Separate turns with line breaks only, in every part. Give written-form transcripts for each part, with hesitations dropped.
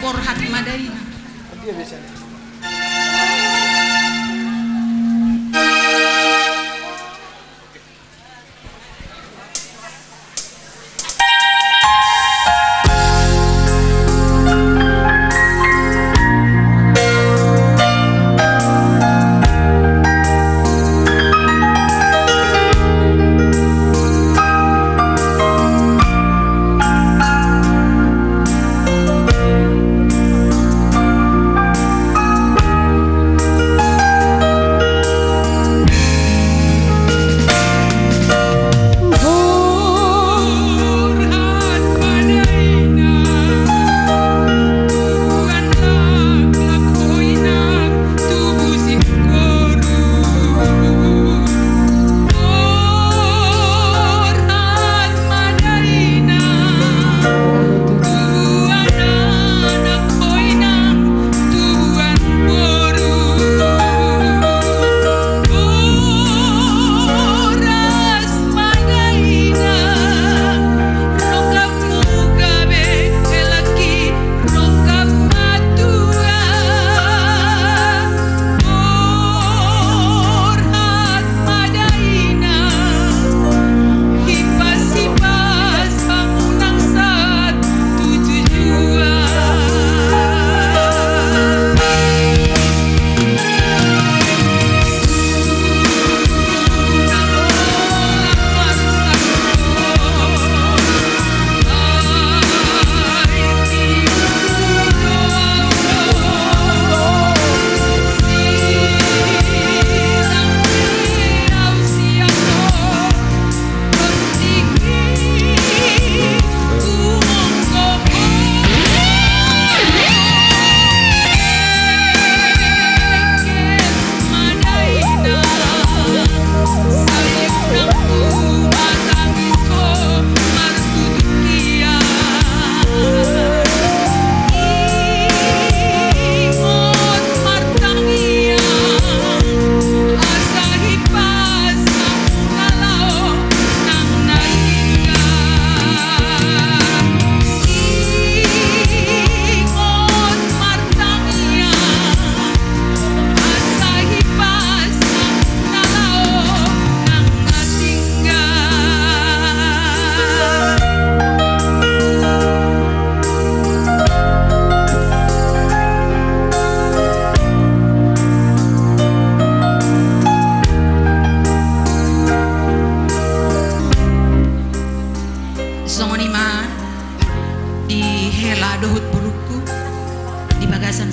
Porhat Madaina.
Dia biasanya.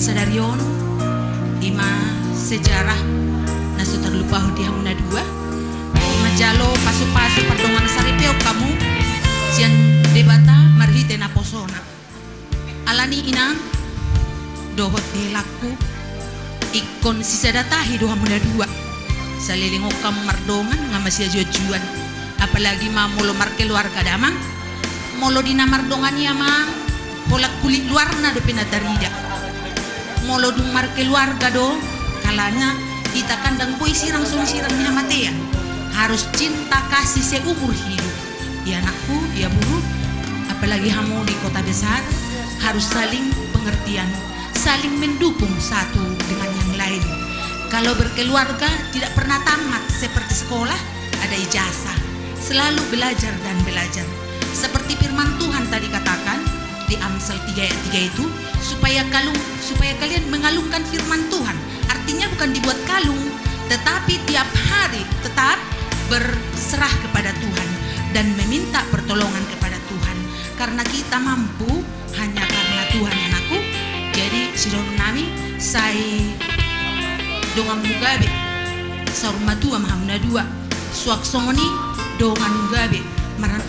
Sadarion Dima sejarah nasu terlupa di hamuna dua majalo pasu-pasu perdongan saripeo kamu sian debata marhite na posona alani inang dohot delaku ikon sisadatahi do hamuna dua salilingo kam mardongan ngamasia jojuan apalagi mamolo marke luar kadamang molo dina mardongan ya mang polak kulit luarna do pinadarida molo dung marke keluarga do kalanya kita kandang boy sirang niya matea harus cinta kasih seumur hidup ya anakku ya buru apalagi kamu di kota besar harus saling pengertian saling mendukung satu dengan yang lain kalau berkeluarga tidak pernah tamat seperti sekolah ada ijazah selalu belajar dan belajar seperti firman Tuhan tadi katakan di Amsal 3 ayat 3 itu supaya kalian mengalungkan firman Tuhan artinya bukan dibuat kalung tetapi tiap hari tetap berserah kepada Tuhan dan meminta pertolongan kepada Tuhan karena kita mampu hanya karena Tuhan anakku jadi sidon nami saya dongan mugabe saruma tua mahamuna dua suak songoni dongan mugabe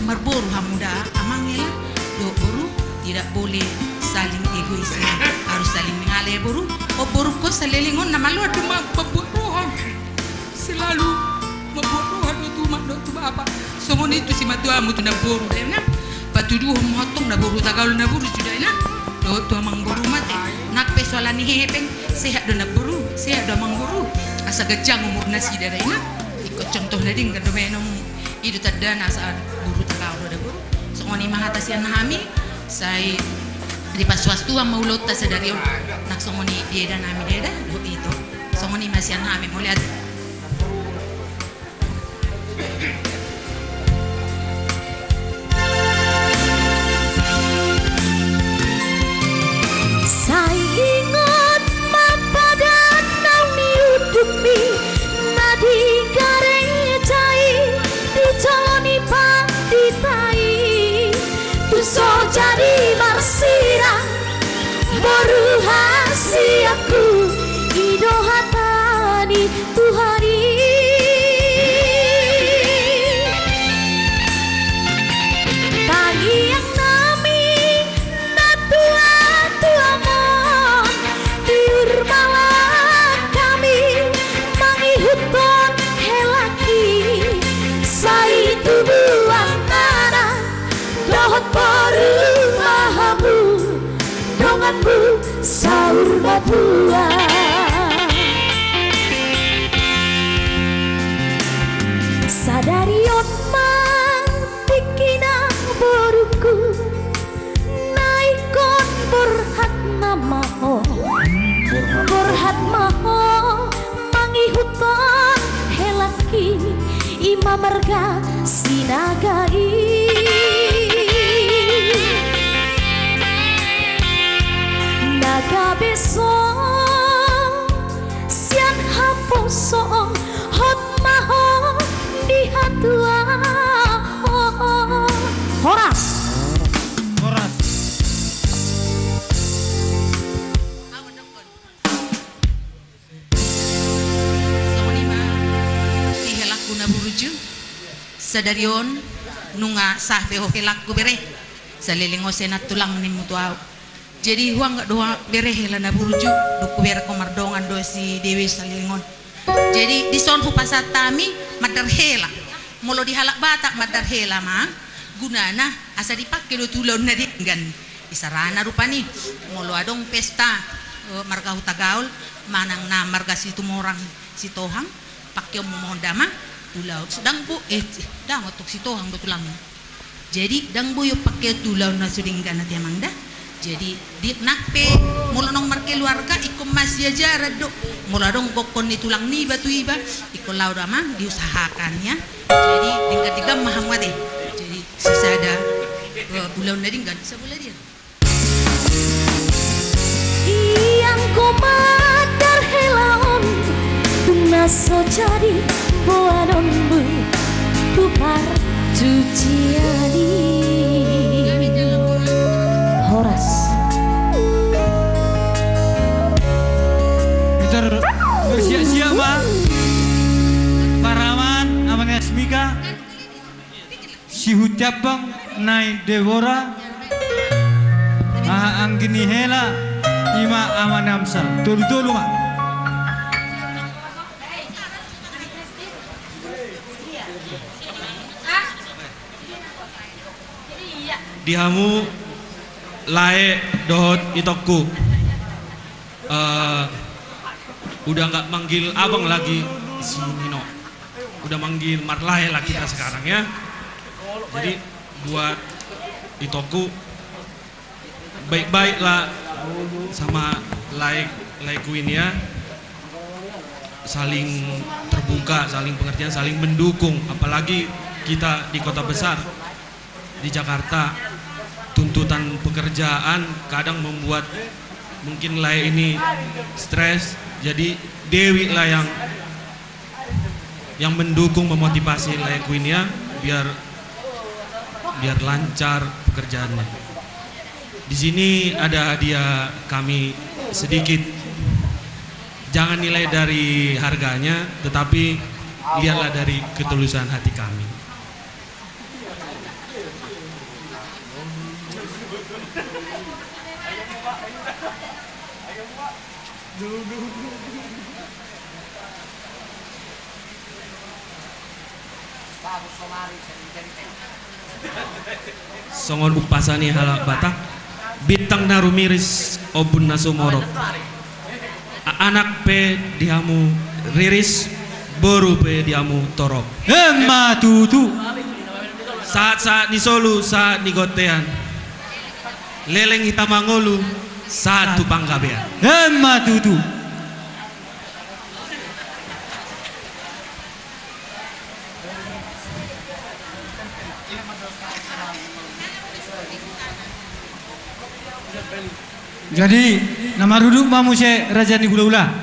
marboru hamuda amangela do boru tidak boleh saling egois harus saling mengalir boru o boru ko salilingon na malu adu maburuhan selalu maburuhan itu makdo tu apa somon itu si matu amu tu na boru na batu du motong na boru tagaul na boru sudah na do tu amang boru mate nak pesoalan ni hepeng sehat do na boru sehat do amang boru asa gajang umur nasi dara ina ikut contoh lading kan do menom itu tadana saat boru tagaul do boru songoni mahatasian hami saya di paswastua maulot ta sadarion nak songoni dia dan ami dia do itu songoni masih anak ami melihat
saya ingat mapada nauni udumi nadi garecai dicoloni pak ditai tuso jadi marsira baru hasiaku idohatani Tuhani tangi yang nami natua tuamon tiur malam kami mangihuton helaki sai tubuang tanah dohot perumahamu donganmu saur batua sadarion mantikina boruku naikon berhat namaho berhat maho mangihuton helaki ima marga sinagai naga besok sian haposo hot maho di hatua horas
sadarion nunga sah beho helak ku bere salilingo senat tulang ni mutuau jadi huang gak doa bere helana buruju duku bere komardongan do si Dewi salilingon jadi di son pasatami madar hela molo dihalak batak madar hela mah gunana asa dipakai do tulon na dinggan isarana rupani molo adong pesta marga hutagaul manang na marga situ morang sitohang pakai mohon dama tulau sedang bu dah untuk sitohang betulang jadi dang bu yuk pakai tulau na sudinggan nanti emang dah jadi di nakpe molo nong marke luarga ikom masih aja rado molo dong kokon ni tulang ni batu iba ikon lau dama diusahakan ya jadi tinggal maham wade jadi sisa ada bulan nadinggan sebulan dia
yang komadar helaon tunaso jadi boanombu bupar cuciani horas
bersiap-siap Pak Paraman namanya Smika si Hucapang naik Devora anggini hela ima amanamsal tulu-tulu Mak
dihamu lae dohot itokku udah nggak manggil abang lagi si Nino udah manggil marlae lah kita sekarang ya jadi buat itokku baik-baik lah sama lae Queen ya saling terbuka saling pengertian saling mendukung apalagi kita di kota besar di Jakarta tuntutan pekerjaan kadang membuat mungkin Lai ini stres jadi Dewi lah yang mendukung memotivasi Lai Queen ya biar lancar pekerjaannya. Di sini ada hadiah kami sedikit, jangan nilai dari harganya tetapi lihatlah dari ketulusan hati kami. Songon upasani halak batak bintang narumiris obun nasumoro anak pe diamu riris boru pe diamu torok
emma tutu
saat ni solu saat ni gotean leleng hitam mangolu satu panggabean.
Matutu. Jadi nama duduk mamuse Rajani Hula Hula.